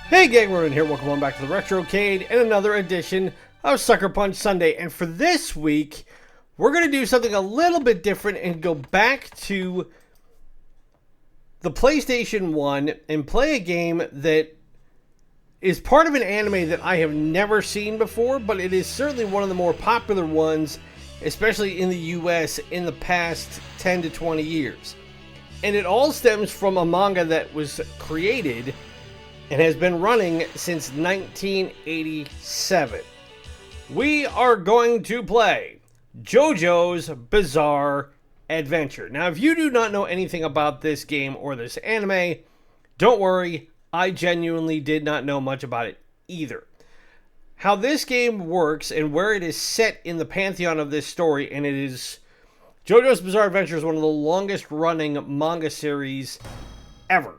Hey gang, Ronin here, welcome on back to the Retrocade and another edition of Suckerpunch Sunday. And for this week, we're going to do something a little bit different and go back to the PlayStation 1 and play a game that is part of an anime that I have never seen before, but it is certainly one of the more popular ones, especially in the US, in the past 10 to 20 years. And it all stems from a manga that was created and has been running since 1987. We are going to play JoJo's Bizarre Adventure. Now, if you do not know anything about this game or this anime, don't worry, I genuinely did not know much about it either. How this game works and where it is set in the pantheon of this story, and it is JoJo's Bizarre Adventure is one of the longest running manga series ever.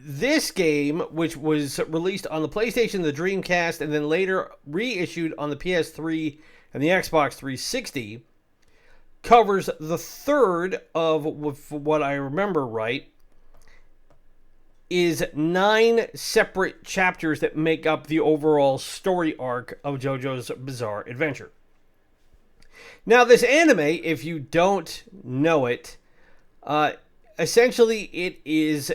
This game, which was released on the PlayStation, the Dreamcast, and then later reissued on the PS3 and the Xbox 360, covers the third of, what I remember right, is 9 separate chapters that make up the overall story arc of JoJo's Bizarre Adventure. Now, this anime, if you don't know it, essentially it is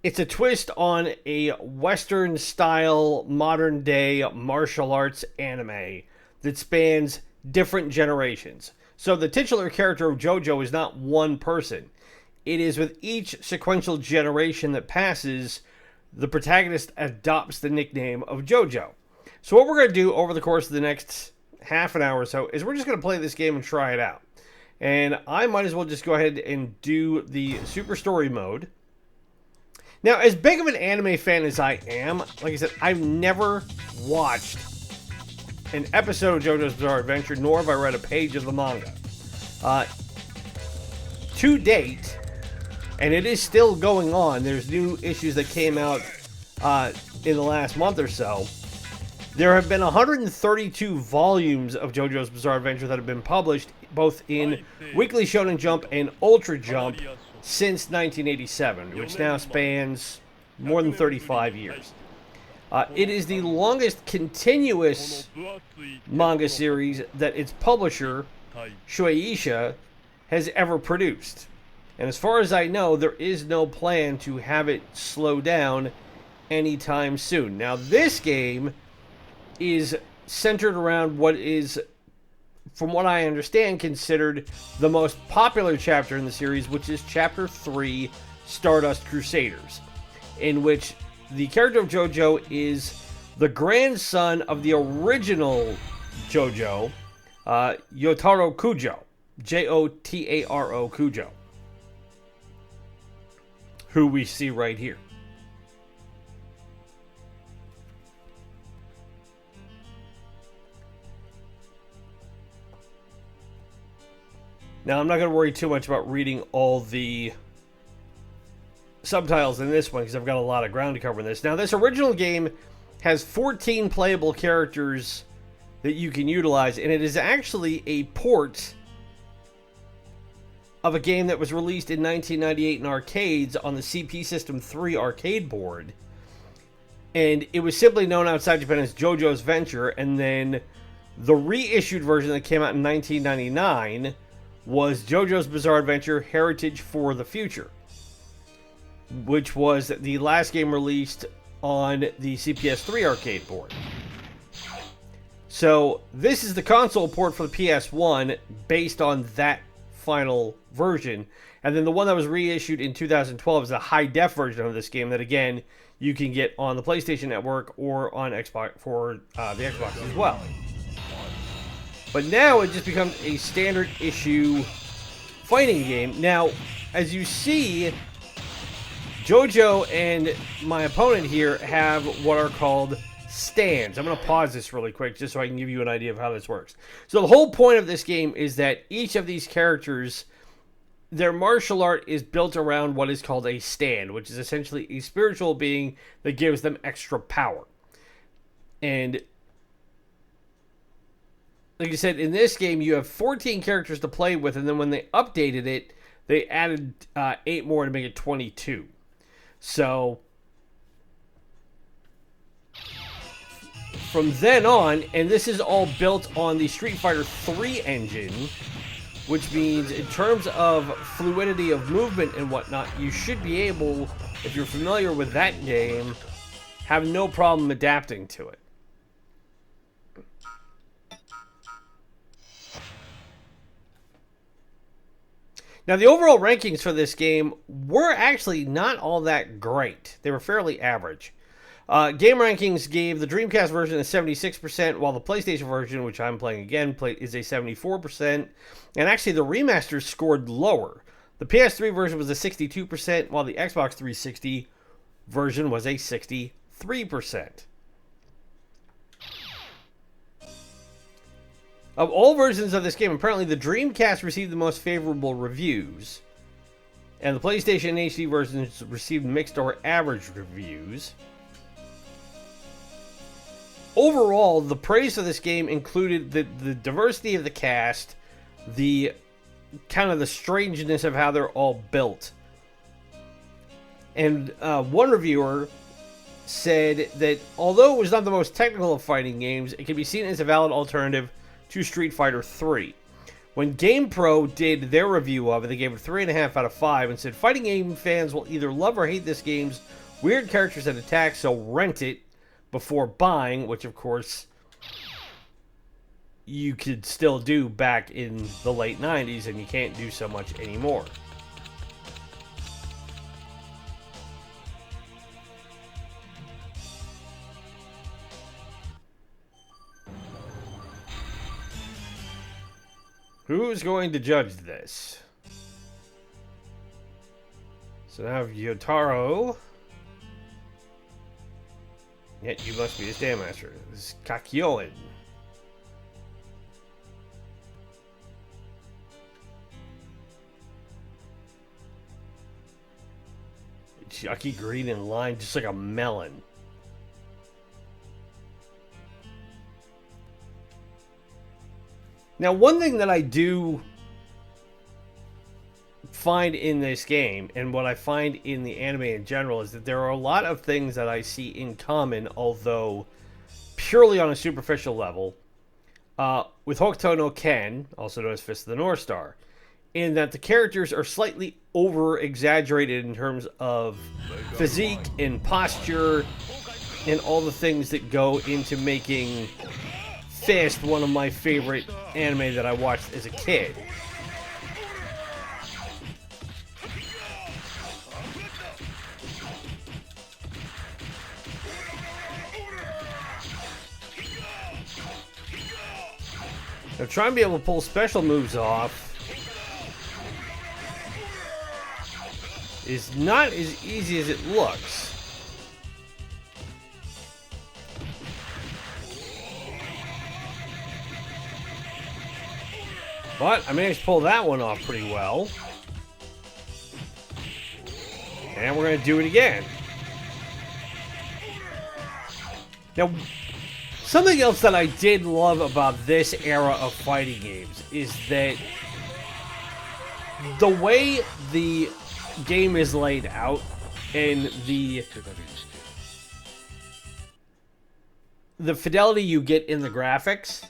It's a twist on a Western-style, modern-day martial arts anime that spans different generations. So the titular character of JoJo is not one person. It is with each sequential generation that passes, the protagonist adopts the nickname of JoJo. So what we're going to do over the course of the next half an hour or so is we're just going to play this game and try it out. And I might as well just go ahead and do the Super Story mode. Now, as big of an anime fan as I am, like I said, I've never watched an episode of JoJo's Bizarre Adventure, nor have I read a page of the manga. To date, and it is still going on, there's new issues that came out in the last month or so. There have been 132 volumes of JoJo's Bizarre Adventure that have been published, both in Weekly Shonen Jump and Ultra Jump, since 1987, which now spans more than 35 years. It is the longest continuous manga series that its publisher, Shueisha, has ever produced. And as far as I know, there is no plan to have it slow down anytime soon. Now, this game is centered around what is, from what I understand, considered the most popular chapter in the series, which is Chapter 3, Stardust Crusaders, in which the character of JoJo is the grandson of the original JoJo, Yotaro Kujo, Jotaro Kujo, who we see right here. Now, I'm not going to worry too much about reading all the subtitles in this one because I've got a lot of ground to cover in this. Now, this original game has 14 playable characters that you can utilize, and it is actually a port of a game that was released in 1998 in arcades on the CP System 3 arcade board. And it was simply known outside Japan as JoJo's Venture, and then the reissued version that came out in 1999 was JoJo's Bizarre Adventure Heritage for the Future, which was the last game released on the CPS3 arcade board. So this is the console port for the PS1 based on that final version. And then the one that was reissued in 2012 is a high-def version of this game that, again, you can get on the PlayStation Network or on Xbox for the Xbox as well. But now it just becomes a standard issue fighting game. Now, as you see, JoJo and my opponent here have what are called stands. I'm going to pause this really quick just so I can give you an idea of how this works. So the whole point of this game is that each of these characters, their martial art is built around what is called a stand, which is essentially a spiritual being that gives them extra power. And like I said, in this game, you have 14 characters to play with, and then when they updated it, they added 8 more to make it 22. So from then on, and this is all built on the Street Fighter 3 engine, which means in terms of fluidity of movement and whatnot, you should be able, if you're familiar with that game, have no problem adapting to it. Now, the overall rankings for this game were actually not all that great. They were fairly average. Game Rankings gave the Dreamcast version a 76%, while the PlayStation version, which I'm playing again, is a 74%. And actually, the remasters scored lower. The PS3 version was a 62%, while the Xbox 360 version was a 63%. Of all versions of this game, apparently the Dreamcast received the most favorable reviews, and the PlayStation HD versions received mixed or average reviews. Overall, the praise for this game included the diversity of the cast, the kind of the strangeness of how they're all built. And one reviewer said that although it was not the most technical of fighting games, it can be seen as a valid alternative to Street Fighter 3. When GamePro did their review of it, they gave it 3.5 out of 5 and said, fighting game fans will either love or hate this game's weird characters and attacks, so rent it before buying, which of course you could still do back in the late 90s, and you can't do so much anymore. Who's going to judge this? So now Yotaro. Yet you must be a Stand Master. This is Kakyoin. It's yucky green and lime, just like a melon. Now, one thing that I do find in this game, and what I find in the anime in general, is that there are a lot of things that I see in common, although purely on a superficial level, with Hokuto no Ken, also known as Fist of the North Star, in that the characters are slightly over-exaggerated in terms of physique and posture and all the things that go into making Fist one of my favorite anime that I watched as a kid. Now, trying to be able to pull special moves off is not as easy as it looks. But I managed to pull that one off pretty well. And we're going to do it again. Now, something else that I did love about this era of fighting games is that the way the game is laid out and the fidelity you get in the graphics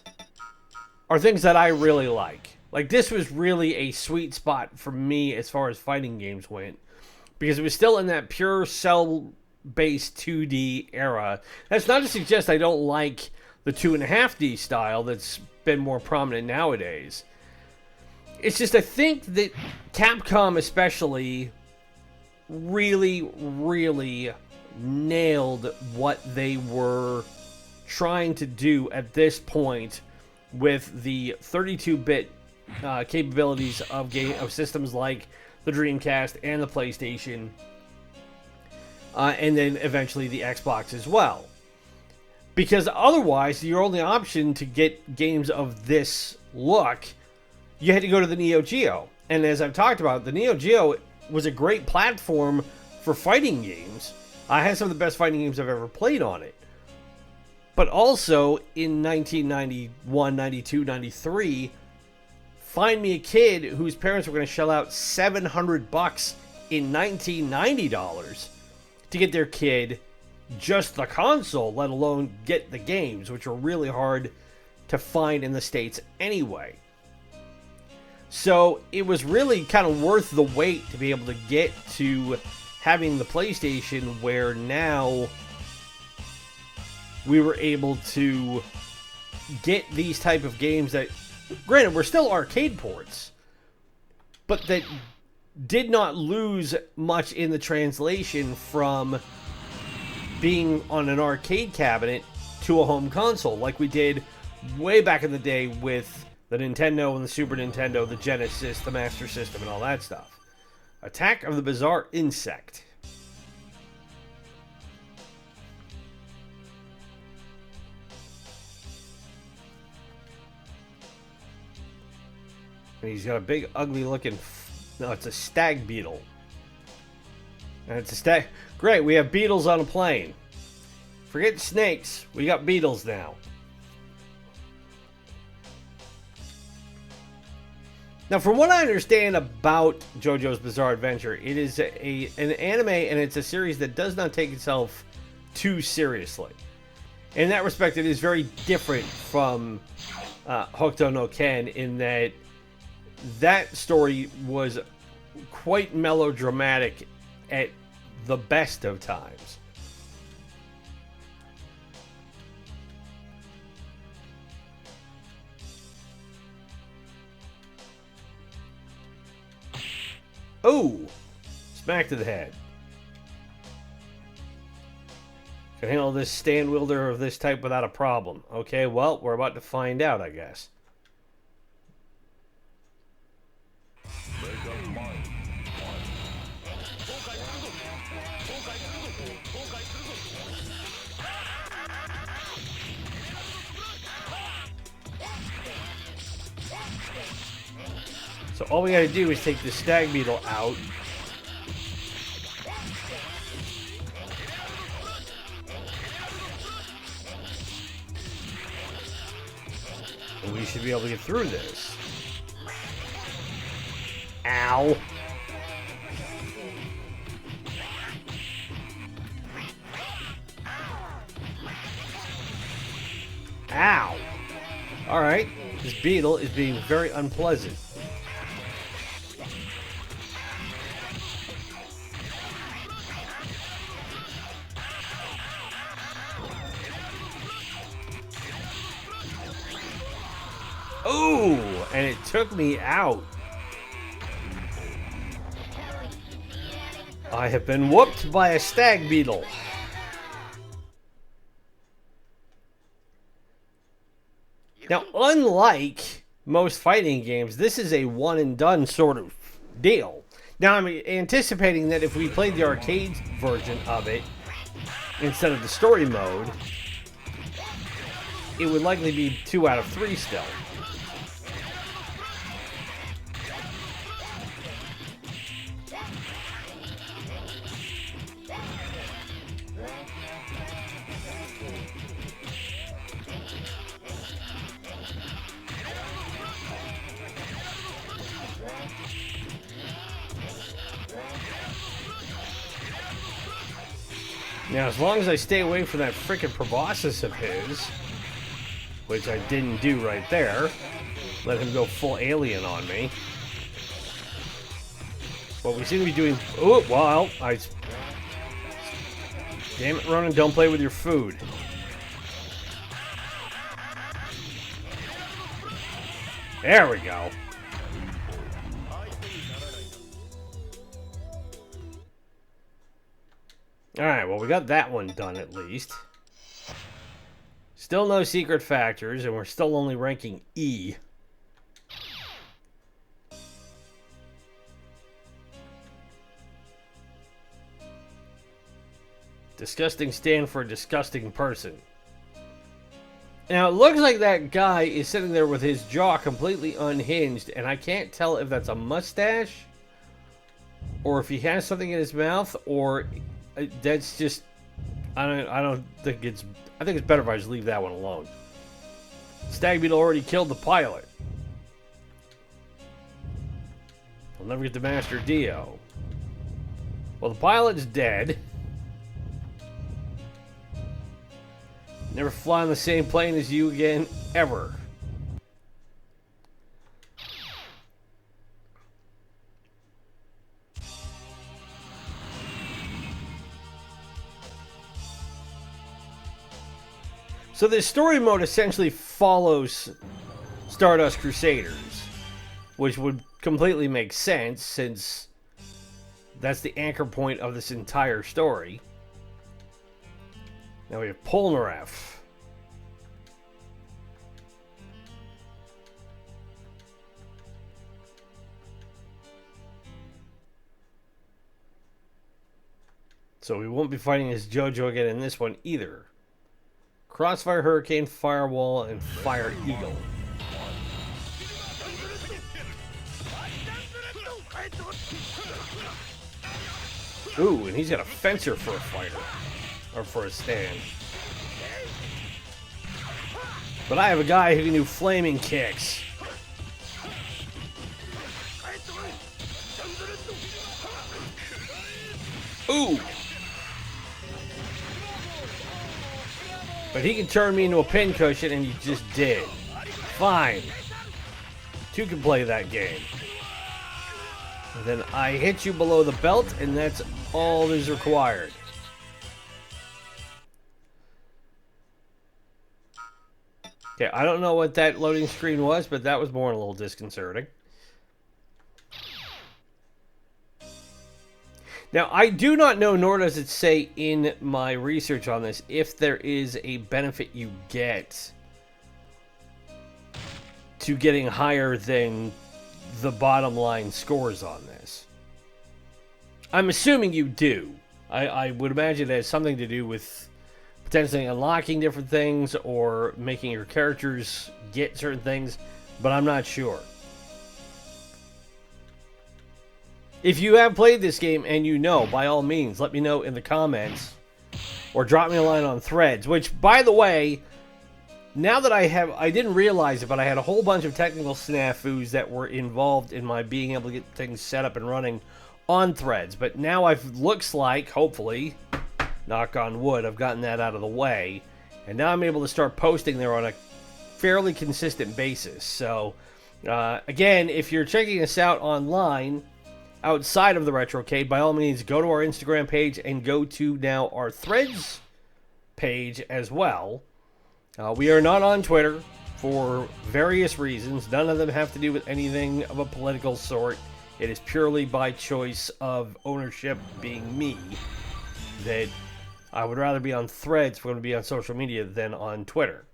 are things that I really like. Like, this was really a sweet spot for me as far as fighting games went, because it was still in that pure cell-based 2D era. That's not to suggest I don't like the 2.5D style that's been more prominent nowadays. It's just I think that Capcom especially really, really nailed what they were trying to do at this point with the 32-bit capabilities of systems like the Dreamcast and the PlayStation, and then eventually the Xbox as well. Because otherwise, your only option to get games of this look, you had to go to the Neo-Geo. And as I've talked about, the Neo-Geo was a great platform for fighting games. I had some of the best fighting games I've ever played on it. But also, in 1991, 92, 93, find me a kid whose parents were going to shell out $700 in $1990 to get their kid just the console, let alone get the games, which are really hard to find in the States anyway. So it was really kind of worth the wait to be able to get to having the PlayStation, where now we were able to get these type of games that, granted, were still arcade ports, but that did not lose much in the translation from being on an arcade cabinet to a home console, like we did way back in the day with the Nintendo and the Super Nintendo, the Genesis, the Master System, and all that stuff. Attack of the Bizarre Insect. And he's got a big, ugly looking... No, it's a stag beetle. And it's a stag... Great, we have beetles on a plane. Forget snakes, we got beetles now. Now, from what I understand about JoJo's Bizarre Adventure, it is an anime, and it's a series that does not take itself too seriously. In that respect, it is very different from Hokuto no Ken, in that that story was quite melodramatic at the best of times. Oh! Smack to the head. Can handle this stand wielder of this type without a problem. Okay, well, we're about to find out, I guess. So all we gotta do is take the stag beetle out. And we should be able to get through this. Ow. Ow. Alright, this beetle is being very unpleasant. Ooh, and it took me out. I have been whooped by a stag beetle. Now, unlike most fighting games, this is a one and done sort of deal. Now, I'm anticipating that if we played the arcade version of it instead of the story mode, it would likely be 2 out of 3 still. Now, as long as I stay away from that frickin' proboscis of his, which I didn't do right there, let him go full alien on me. What we seem to be doing... Oh, well, damn it, Ronin, don't play with your food. There we go. Alright, well, we got that one done at least. Still no secret factors, and we're still only ranking E. Disgusting stand for a disgusting person. Now, it looks like that guy is sitting there with his jaw completely unhinged, and I can't tell if that's a mustache, or if he has something in his mouth, or... That's just, I think it's better if I just leave that one alone. Stag Beetle already killed the pilot. We'll never get to Master Dio. Well, the pilot's dead. Never fly on the same plane as you again, ever. So this story mode essentially follows Stardust Crusaders, which would completely make sense since that's the anchor point of this entire story. Now we have Polnareff. So we won't be fighting as JoJo again in this one either. Crossfire, Hurricane, Firewall, and Fire Eagle. Ooh, and he's got a fencer for a fighter. Or for a stand. But I have a guy who can do flaming kicks. Ooh! But he can turn me into a pincushion, and you just did. Fine. Two can play that game. And then I hit you below the belt, and that's all that is required. Okay, I don't know what that loading screen was, but that was more a little disconcerting. Now, I do not know, nor does it say in my research on this, if there is a benefit you get to getting higher than the bottom line scores on this. I'm assuming you do. I would imagine it has something to do with potentially unlocking different things or making your characters get certain things, but I'm not sure. If you have played this game and you know, by all means, let me know in the comments or drop me a line on Threads, which, by the way, now that I didn't realize it, but I had a whole bunch of technical snafus that were involved in my being able to get things set up and running on Threads. But now looks like, hopefully, knock on wood, I've gotten that out of the way. And now I'm able to start posting there on a fairly consistent basis. So, again, if you're checking us out online, outside of the Retrocade, by all means, go to our Instagram page and go to now our Threads page as well. We are not on Twitter for various reasons. None of them have to do with anything of a political sort. It is purely by choice of ownership being me that I would rather be on Threads if we're going to be on social media than on Twitter.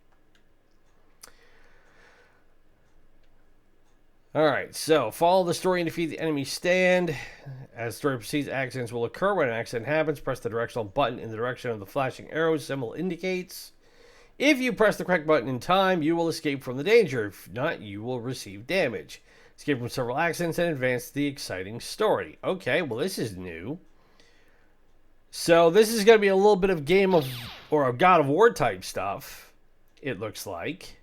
Alright, so follow the story and defeat the enemy stand. As the story proceeds, accidents will occur. When an accident happens, press the directional button in the direction of the flashing arrow symbol indicates. If you press the correct button in time, you will escape from the danger. If not, you will receive damage. Escape from several accidents and advance the exciting story. Okay, well this is new. So this is going to be a little bit of game of, or a God of War type stuff, it looks like.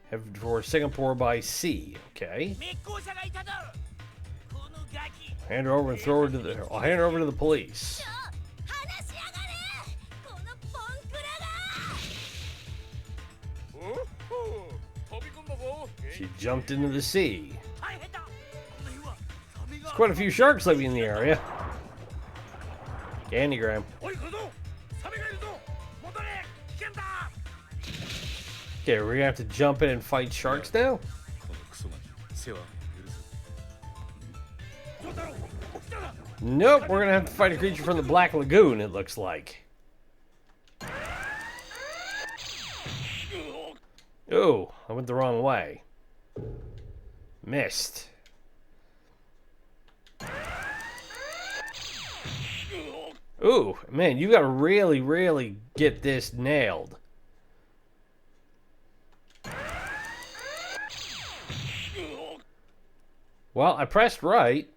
Head for Singapore by sea. Okay. Hand her over and throw her to the. I'll hand her over to the police. She jumped into the sea. There's quite a few sharks living in the area. Candygram. Okay, we're gonna have to jump in and fight sharks now? Nope, we're gonna have to fight a creature from the Black Lagoon, it looks like. Ooh, I went the wrong way. Missed. Ooh, man, you gotta really, really get this nailed. Well, I pressed right.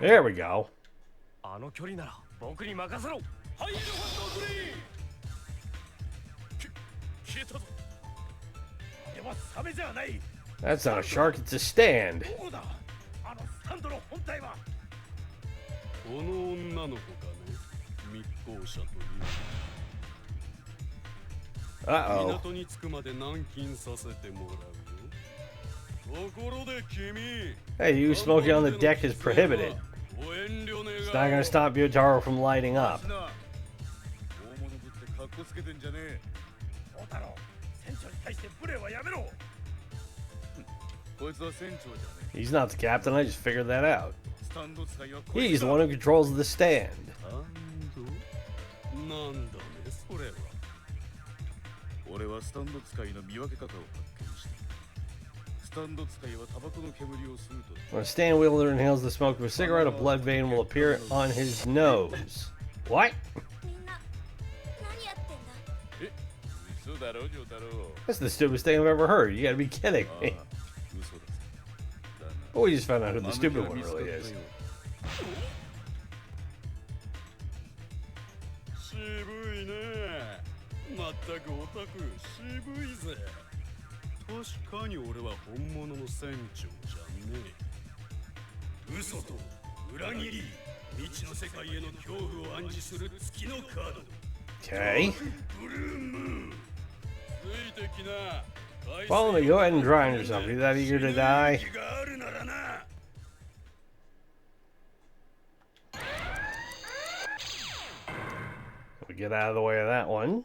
There we go. That's not a shark, it's a stand. Uh-oh. Hey, you smoking on the deck is prohibited. It's not gonna stop Yotaro from lighting up. He's not the captain, I just figured that out. He's the one who controls the stand. When a stand wielder inhales the smoke of a cigarette, a blood vein will appear on his nose. What? That's the stupidest thing I've ever heard. You gotta be kidding me. Oh, we just found out who the stupid one really is. Okay. Follow me, go ahead and drown yourself. Are you that eager to die? We get out of the way of that one.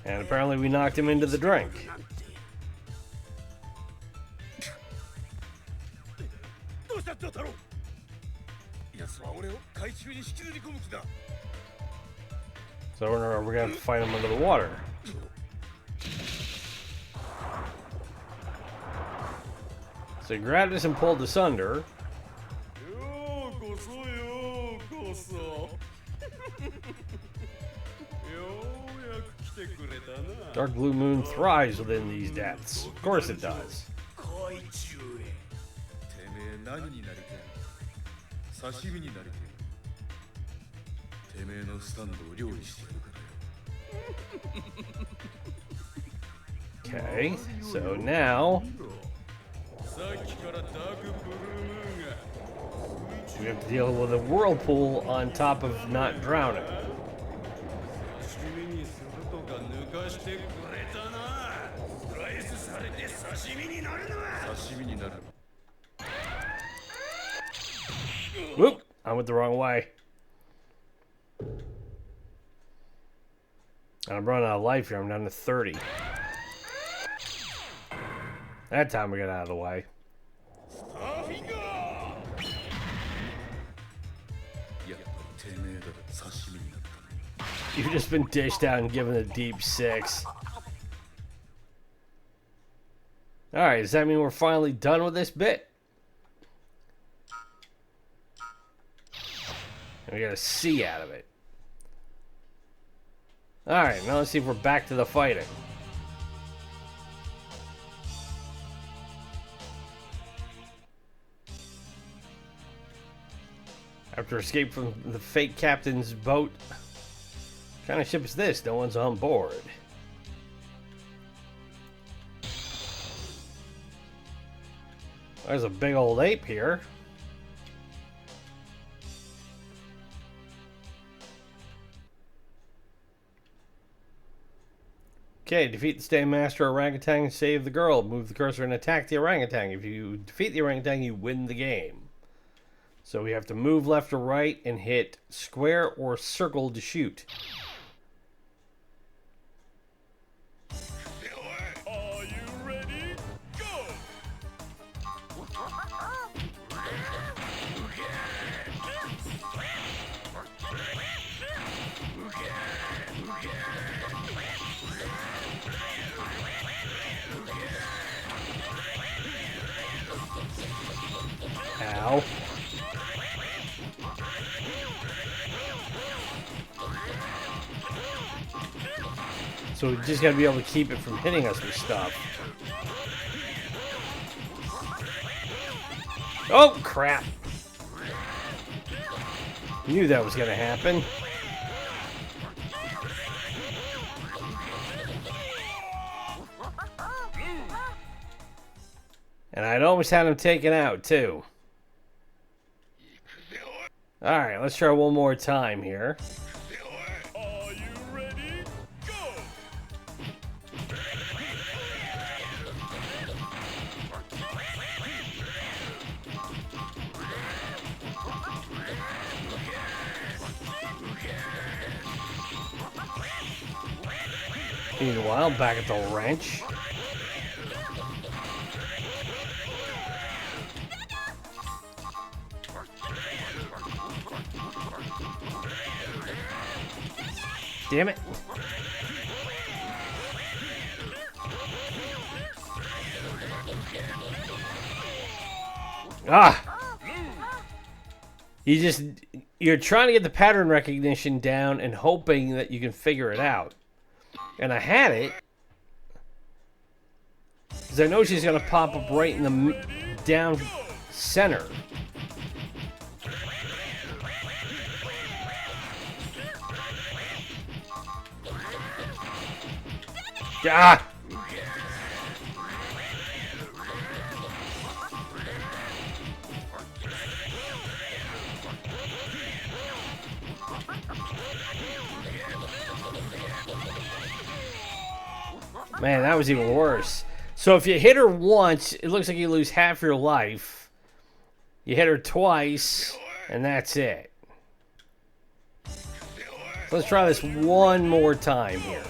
And apparently we knocked him into the drink. So we're gonna have to fight him under the water. So he grabbed us and pulled us under. Dark Blue Moon thrives within these depths. Of course it does. Okay, so now we have to deal with a whirlpool on top of not drowning. Whoop! I went the wrong way. I'm running out of life here. I'm down to 30. That time we got out of the way. You've just been dished out and given a deep 6. Alright, does that mean we're finally done with this bit? And we got a C out of it. Alright, now let's see if we're back to the fighting. After escape from the fake captain's boat. What kind of ship is this? No one's on board. There's a big old ape here. Okay, defeat the Stand Master Orangutan, save the girl, move the cursor and attack the orangutan. If you defeat the orangutan, you win the game. So we have to move left or right and hit square or circle to shoot. Are you ready? Go! Ow. So we just gotta be able to keep it from hitting us with stuff. Oh, crap. Knew that was going to happen. And I'd almost had him taken out, too. Alright, let's try one more time here. Are you ready? Go! Meanwhile, back at the wrench. Damn it. Ah! You're trying to get the pattern recognition down and hoping that you can figure it out. And I had it. Because I know she's going to pop up right in the down center. Ah! Man, that was even worse. So if you hit her once, it looks like you lose half your life. You hit her twice, and that's it. So let's try this one more time here.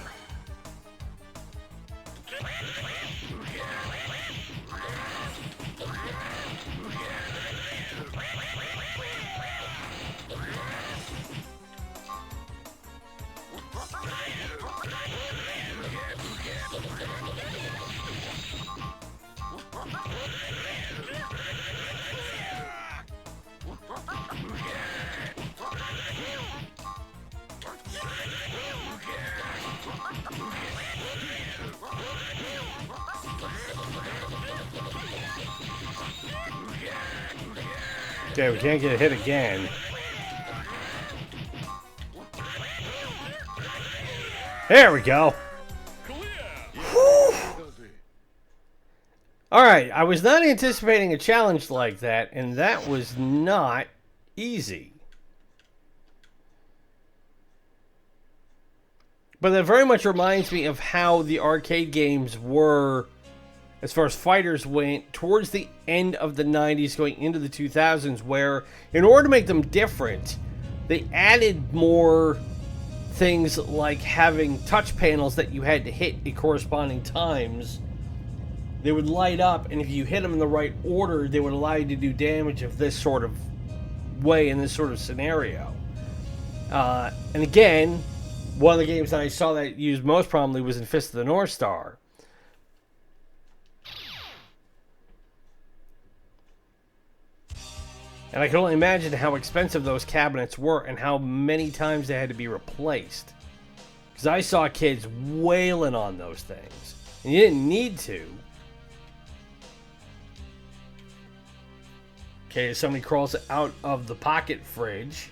Okay, we can't get a hit again. There we go. Alright, I was not anticipating a challenge like that, and that was not easy. But that very much reminds me of how the arcade games were, as far as fighters went, towards the end of the 90s going into the 2000s, where in order to make them different, they added more things like having touch panels that you had to hit at corresponding times. They would light up, and if you hit them in the right order, they would allow you to do damage of this sort of way in this sort of scenario. And again, one of the games that I saw that used most prominently was in Fist of the North Star. And I can only imagine how expensive those cabinets were and how many times they had to be replaced. Because I saw kids wailing on those things. And you didn't need to. Okay, somebody crawls out of the pocket fridge.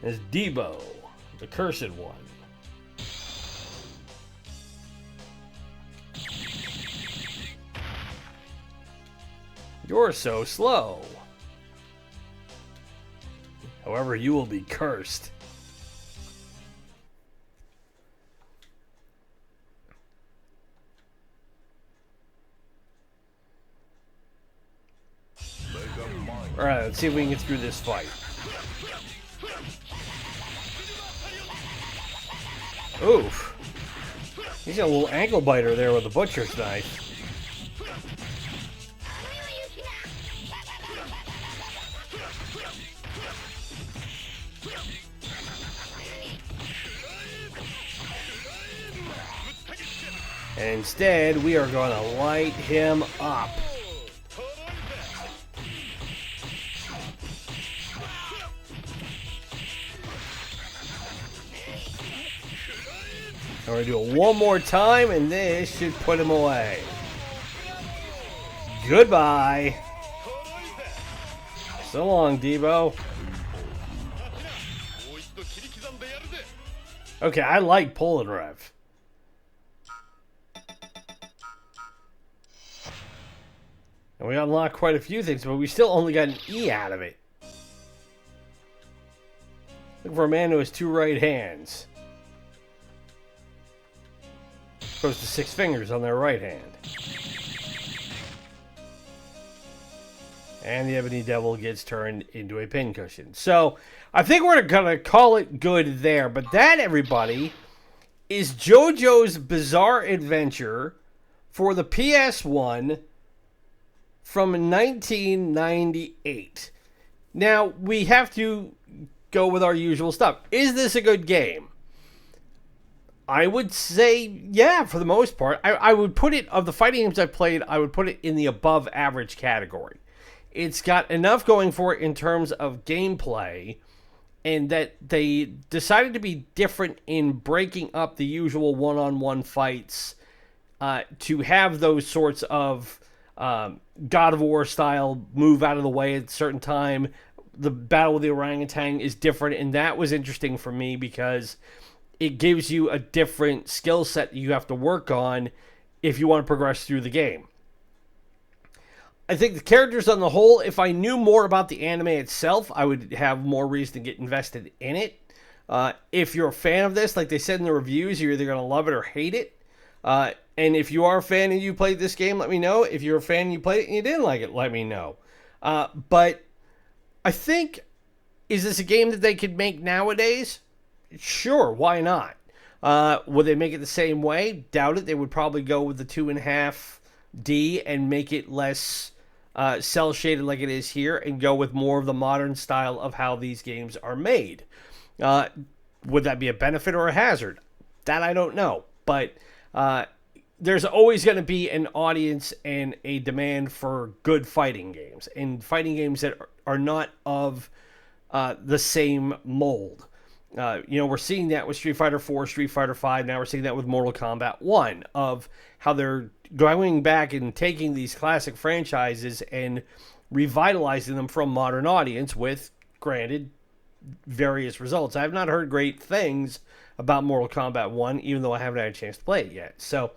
There's Debo, the cursed one. You're so slow. However, you will be cursed. Alright, let's see if we can get through this fight. Oof. He's got a little ankle biter there with a butcher's knife. And instead, we are going to light him up. I'm going to do it one more time, and this should put him away. Goodbye. So long, Debo. Okay, I like pull and rev. And we unlocked quite a few things, but we still only got an E out of it. Looking for a man who has 2 right hands. Opposed to 6 fingers on their right hand. And the Ebony Devil gets turned into a pincushion. So, I think we're going to call it good there. But that, everybody, is JoJo's Bizarre Adventure for the PS1 from 1998. Now, we have to go with our usual stuff. Is this a good game? I would say, yeah, for the most part. I would put it, of the fighting games I've played, I would put it in the above average category. It's got enough going for it in terms of gameplay, and that they decided to be different in breaking up the usual one-on-one fights to have those sorts of God of War style move out of the way at a certain time. The battle with the orangutan is different, and that was interesting for me because it gives you a different skill set that you have to work on if you want to progress through the game. I think the characters on the whole, if I knew more about the anime itself, I would have more reason to get invested in it. If you're a fan of this, like they said in the reviews, you're either going to love it or hate it. And if you are a fan and you played this game, let me know. If you're a fan and you played it and you didn't like it, let me know. But I think, is this a game that they could make nowadays? Sure, why not? Would they make it the same way? Doubt it. They would probably go with the 2.5D and make it less cell shaded like it is here, and go with more of the modern style of how these games are made. Would that be a benefit or a hazard? That I don't know. But there's always going to be an audience and a demand for good fighting games, and fighting games that are not of the same mold. We're seeing that with Street Fighter 4, Street Fighter 5. Now we're seeing that with Mortal Kombat 1, of how they're going back and taking these classic franchises and revitalizing them from modern audience with, granted, various results. I have not heard great things about Mortal Kombat 1, even though I haven't had a chance to play it yet. So,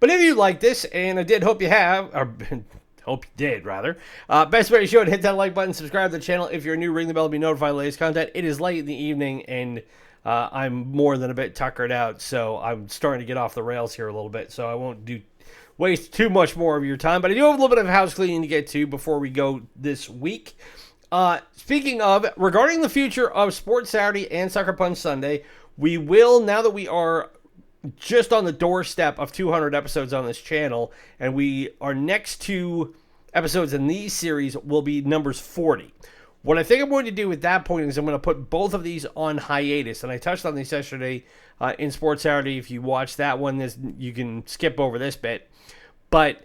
but if you like this, and I did hope you have, or hope you did, rather. Best way to show it, hit that like button, subscribe to the channel. If you're new, ring the bell to be notified of the latest content. It is late in the evening, and I'm more than a bit tuckered out, so I'm starting to get off the rails here a little bit, so I won't waste too much more of your time. But I do have a little bit of house cleaning to get to before we go this week. Speaking of, regarding the future of Sports Saturday and Suckerpunch Sunday, we will, now that we are just on the doorstep of 200 episodes on this channel, and our next 2 episodes in these series will be numbers 40. What I think I'm going to do at that point is I'm going to put both of these on hiatus, and I touched on this yesterday in Sports Saturday. If you watch that one, you can skip over this bit. But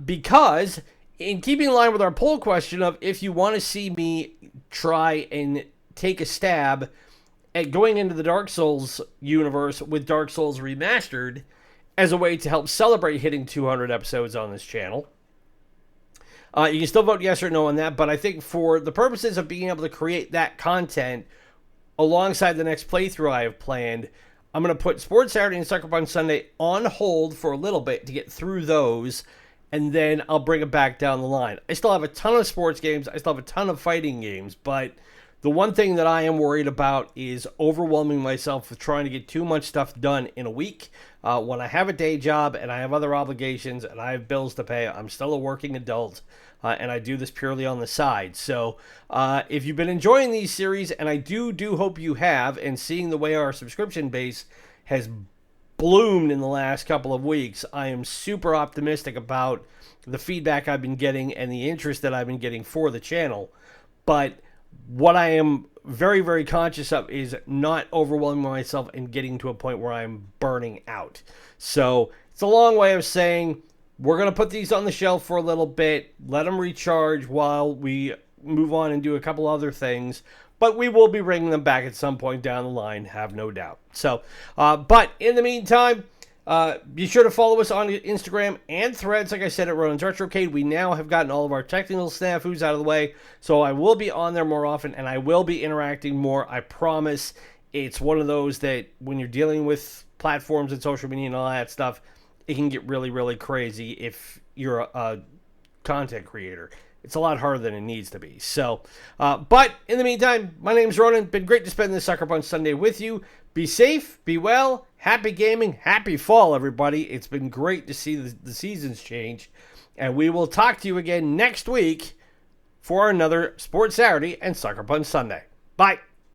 because, in keeping in line with our poll question of if you want to see me try and take a stab at going into the Dark Souls universe with Dark Souls Remastered as a way to help celebrate hitting 200 episodes on this channel, you can still vote yes or no on that, but I think for the purposes of being able to create that content alongside the next playthrough I have planned, I'm going to put Sports Saturday and Suckerpunch Sunday on hold for a little bit to get through those, and then I'll bring it back down the line. I still have a ton of sports games, I still have a ton of fighting games, but the one thing that I am worried about is overwhelming myself with trying to get too much stuff done in a week. When I have a day job and I have other obligations and I have bills to pay, I'm still a working adult, and I do this purely on the side. So if you've been enjoying these series, and I do hope you have, and seeing the way our subscription base has bloomed in the last couple of weeks, I am super optimistic about the feedback I've been getting and the interest that I've been getting for the channel. But what I am very, very conscious of is not overwhelming myself and getting to a point where I'm burning out. So it's a long way of saying we're going to put these on the shelf for a little bit, let them recharge while we move on and do a couple other things. But we will be bringing them back at some point down the line, have no doubt. So, but in the meantime, Be sure to follow us on Instagram and Threads, like I said, at Ronin's Retrocade. We now have gotten all of our technical snafus out of the way, so I will be on there more often, and I will be interacting more, I promise. It's one of those that when you're dealing with platforms and social media and all that stuff, it can get really, really crazy if you're a content creator. It's a lot harder than it needs to be. So, but in the meantime, my name's Ronin. Been great to spend this Suckerpunch Sunday with you. Be safe, be well, happy gaming, happy fall, everybody. It's been great to see the seasons change. And we will talk to you again next week for another Sports Saturday and Suckerpunch Sunday. Bye.